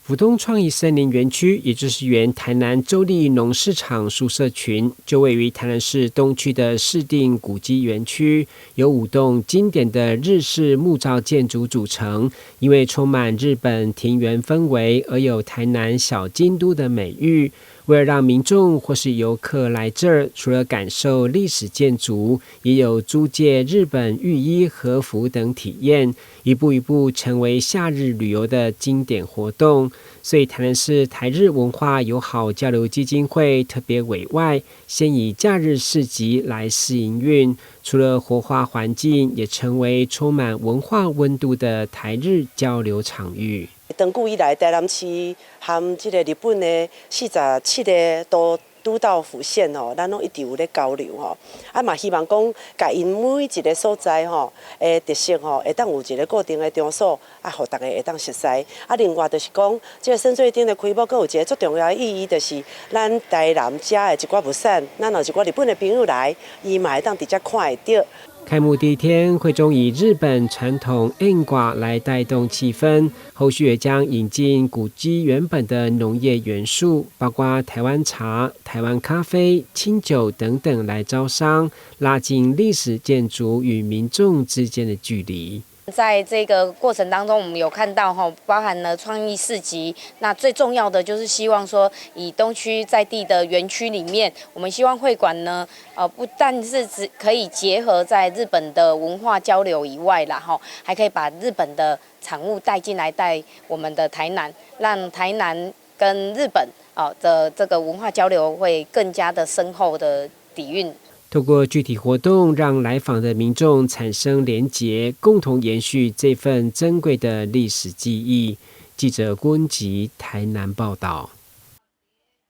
府東創意森林園區，也就是原台南州立農事場宿舍群，就位於台南市東區的市定古蹟園區，由5棟經典的日式木造建築組成。因為充滿日本庭園氛圍，而有台南小京都的美譽。為了讓民眾或是遊客來這兒，除了感受歷史建築，也有租借日本浴衣、和服等體驗，一步一步成為夏日旅遊的經典活動。所以台南市台日文化友好交流基金會特別委外，先以假日市集來試營運，除了活化環境，也成為充滿文化溫度的台日交流場域。長久以來，台南市和這個日本的47個都道府縣吼，咱攏一直有咧交流吼，嘛希望講，甲因每一個所在吼，特色吼，會當有一個固定的場所，互大家會當熟悉。另外就是講，這個深水町的開幕，閣有一個最重要的意義，就是咱台南遮的一寡物產，咱有一寡日本的朋友來，伊嘛會當直接看會到。開幕第一天，會中以日本傳統宴掛來帶動氣氛，後續也將引進古蹟原本的農業元素，包括台灣茶、台灣咖啡、清酒等等來招商，拉近歷史建築與民眾之間的距離。在這個過程當中，我們有看到包含了創意市集。那最重要的就是希望說，以東區在地的園區裡面，我們希望會館呢，不但是只可以結合在日本的文化交流以外啦，還可以把日本的產物帶進來，帶我們的台南，讓台南跟日本的這個文化交流會更加的深厚的底蘊。透過具體活動，讓來訪的民眾產生連結，共同延續這份珍貴的歷史記憶。記者郭恩吉台南報道。